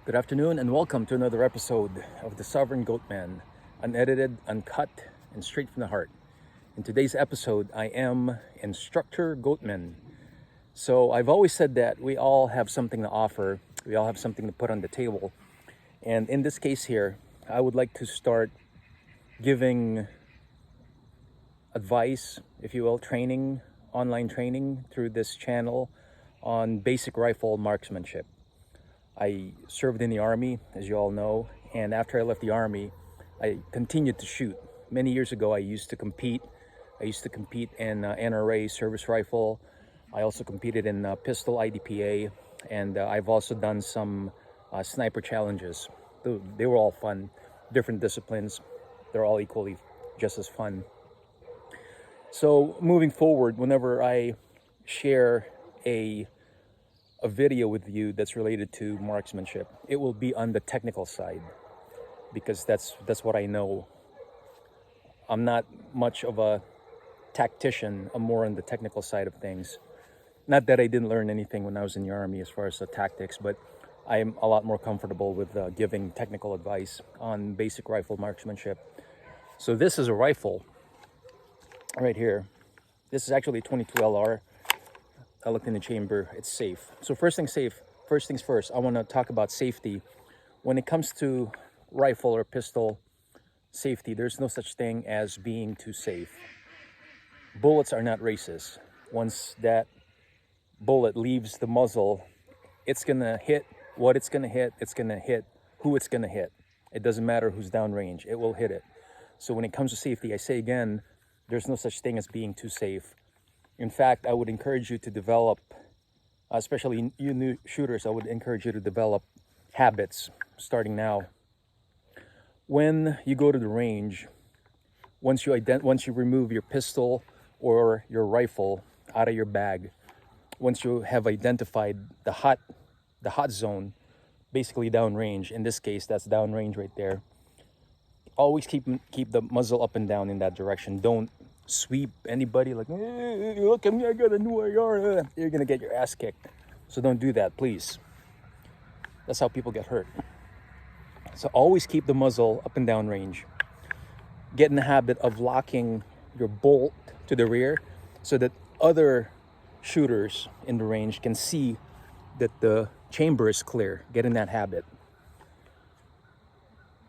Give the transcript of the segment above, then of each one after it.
Good afternoon and welcome to another episode of The Sovereign Goatman, unedited, uncut, and straight from the heart. In today's episode, I am Instructor Goatman. So I've always said that we all have something to offer, we all have something to put on the table. And in this case here, I would like to start giving advice, if you will, training, online training through this channel on basic rifle marksmanship. I served in the Army, as you all know, and after I left the Army, I continued to shoot. Many years ago, I used to compete. I used to compete in NRA service rifle. I also competed in pistol IDPA, and I've also done some sniper challenges. They were all fun, different disciplines. They're all equally just as fun. So moving forward, whenever I share a video with you that's related to marksmanship, it will be on the technical side, because that's what I know. I'm not much of a tactician. I'm more on the technical side of things. Not that I didn't learn anything when I was in the Army as far as the tactics, but I'm a lot more comfortable with giving technical advice on basic rifle marksmanship. So this is a rifle right here. This is actually a 22 LR. I looked in the chamber, it's safe. So first things first, I want to talk about safety. When it comes to rifle or pistol safety, there's no such thing as being too safe. Bullets are not racist. Once that bullet leaves the muzzle, it's gonna hit what it's gonna hit who it's gonna hit. It doesn't matter who's downrange, it will hit it. So when it comes to safety, I say again, there's no such thing as being too safe. In fact, I would encourage you to develop, especially you new shooters, I would encourage you to develop habits starting now. When you go to the range, once you remove your pistol or your rifle out of your bag, once you have identified the hot zone, basically downrange, in this case, that's downrange right there, always keep the muzzle up and down in that direction. Don't sweep anybody like, look at me, I got a new AR. You're gonna get your ass kicked. So don't do that, please. That's how people get hurt. So always keep the muzzle up and down range. Get in the habit of locking your bolt to the rear so that other shooters in the range can see that the chamber is clear. Get in that habit.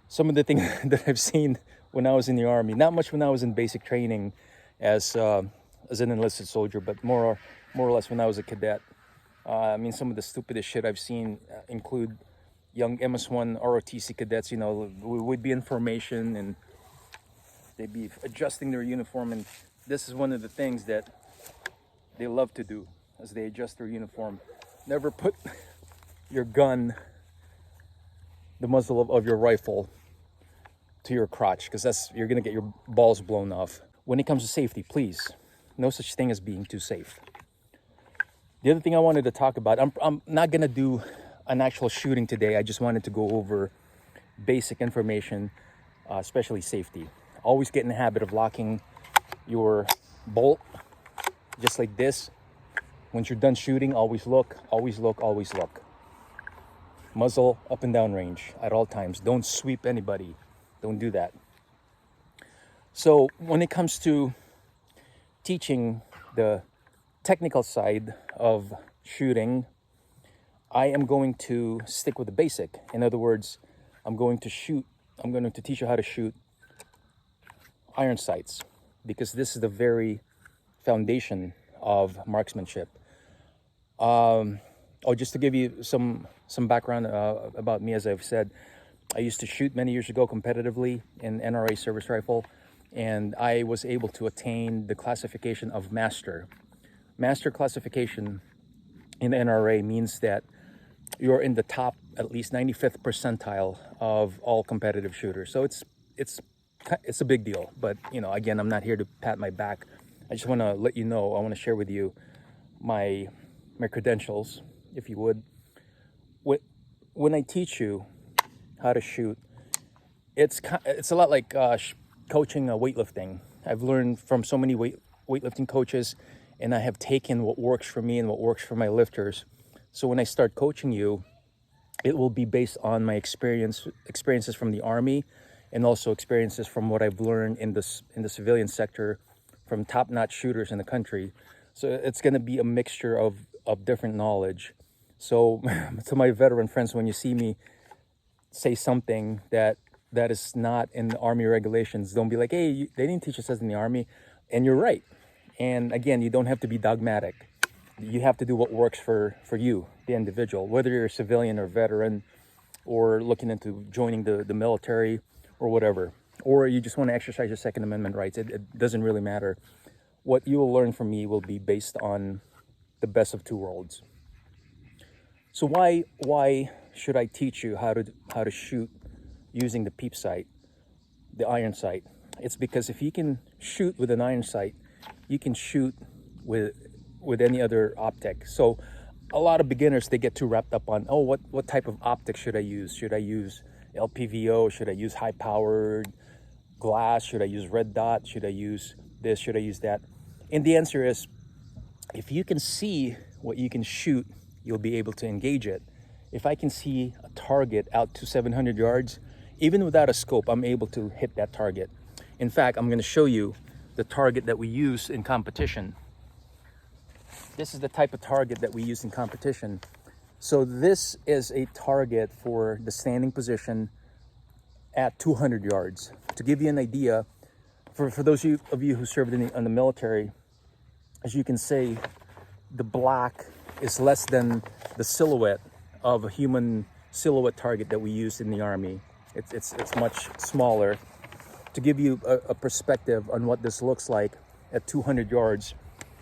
Some of the things that I've seen when I was in the Army, not much when I was in basic training as an enlisted soldier, but more or less when I was a cadet. I mean, some of the stupidest shit I've seen include young MS-1 ROTC cadets. You know, would be in formation and they'd be adjusting their uniform, and this is one of the things that they love to do as they adjust their uniform. Never put your gun, the muzzle of your rifle, to your crotch, because you're gonna get your balls blown off. When it comes to safety, please, no such thing as being too safe. The other thing I wanted to talk about, I'm not gonna do an actual shooting today. I just wanted to go over basic information, especially safety. Always get in the habit of locking your bolt just like this. Once you're done shooting, always look. Muzzle up and down range at all times. Don't sweep anybody. Don't do that. So when it comes to teaching the technical side of shooting, I am going to stick with the basic. In other words, I'm going to teach you how to shoot iron sights, because this is the very foundation of marksmanship. Just to give you some background about me, as I've said, I used to shoot many years ago competitively in NRA service rifle, and I was able to attain the classification of master. Master classification in NRA means that you're in the top, at least 95th percentile of all competitive shooters. So it's a big deal. But you know, again, I'm not here to pat my back. I just want to let you know. I want to share with you my credentials, if you would. When I teach you how to shoot, it's a lot like coaching weightlifting. I've learned from so many weightlifting coaches, and I have taken what works for me and what works for my lifters. So when I start coaching you, it will be based on my experiences from the Army, and also experiences from what I've learned in the civilian sector from top-notch shooters in the country. So it's going to be a mixture of different knowledge. So to my veteran friends, when you see me say something that is not in the Army regulations, don't be like, hey, they didn't teach us this in the Army. And you're right. And again, you don't have to be dogmatic. You have to do what works for you, the individual, whether you're a civilian or veteran, or looking into joining the military or whatever, or you just want to exercise your Second Amendment rights. It doesn't really matter. What you will learn from me will be based on the best of two worlds. So why should I teach you how to shoot using the peep sight, the iron sight? It's because if you can shoot with an iron sight, you can shoot with any other optic. So a lot of beginners, they get too wrapped up on, oh, what type of optic should I use? Should I use LPVO? Should I use high powered glass? Should I use red dot? Should I use this? Should I use that? And the answer is, if you can see what you can shoot, you'll be able to engage it. If I can see a target out to 700 yards, even without a scope, I'm able to hit that target. In fact, I'm going to show you the target that we use in competition. This is the type of target that we use in competition. So this is a target for the standing position at 200 yards. To give you an idea, for those of you who served in the military, as you can see, the black is less than the silhouette of a human silhouette target that we use in the Army. It's much smaller. To give you a perspective on what this looks like at 200 yards,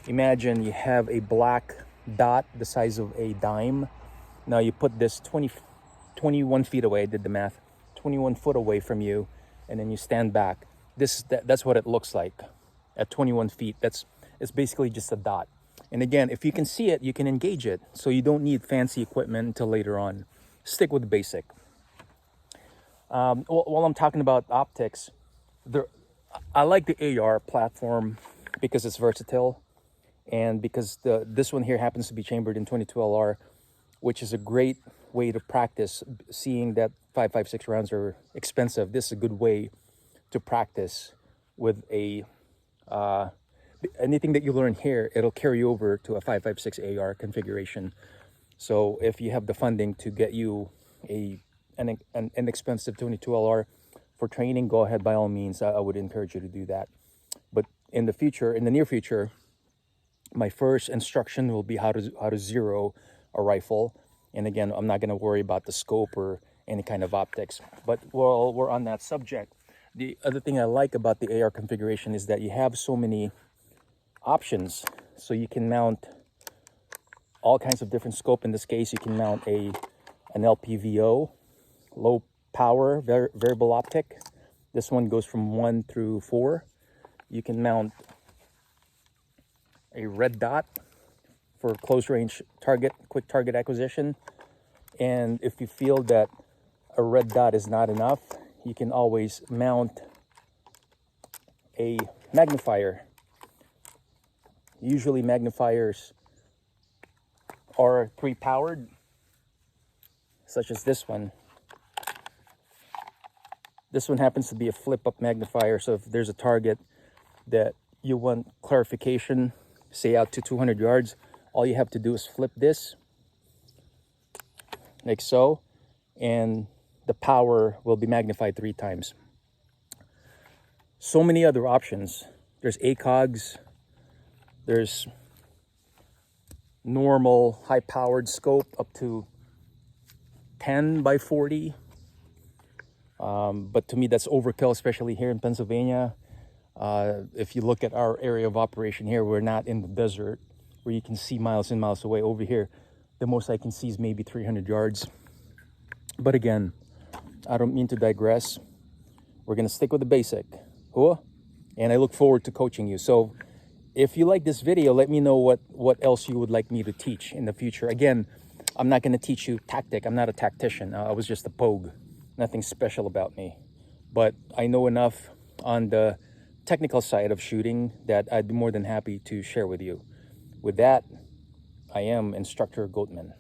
imagine you have a black dot the size of a dime. Now you put this 21 feet away, I did the math, 21 foot away from you, and then you stand back. That's what it looks like at 21 feet. It's basically just a dot. And again, if you can see it, you can engage it. So you don't need fancy equipment until later on. Stick with the basic. While I'm talking about optics, I like the AR platform because it's versatile, and because this one here happens to be chambered in 22LR, which is a great way to practice. Seeing that 5.56 rounds are expensive, this is a good way to practice with anything that you learn here. It'll carry over to a 5.56 AR configuration. So if you have the funding to get you an inexpensive 22LR for training, go ahead, by all means. I would encourage you to do that. But in the near future, my first instruction will be how to zero a rifle. And again, I'm not going to worry about the scope or any kind of optics. But while we're on that subject, the other thing I like about the AR configuration is that you have so many options. So you can mount all kinds of different scope. In this case, you can mount an LPVO, low power variable optic. This one goes from 1 through 4. You can mount a red dot for close range quick target acquisition. And if you feel that a red dot is not enough, you can always mount a magnifier. Usually magnifiers are 3 powered, such as this one. This one happens to be a flip-up magnifier, so if there's a target that you want clarification, say out to 200 yards, all you have to do is flip this, like so, and the power will be magnified 3 times. So many other options. There's ACOGs, there's normal high-powered scope up to 10 by 40. But to me, that's overkill, especially here in Pennsylvania. If you look at our area of operation here, we're not in the desert where you can see miles and miles away. Over here, the most I can see is maybe 300 yards. But again, I don't mean to digress. We're going to stick with the basic. And I look forward to coaching you. So if you like this video, let me know what else you would like me to teach in the future. Again, I'm not going to teach you tactic. I'm not a tactician. I was just a pogue. Nothing special about me. But I know enough on the technical side of shooting that I'd be more than happy to share with you. With that, I am Instructor Goatman.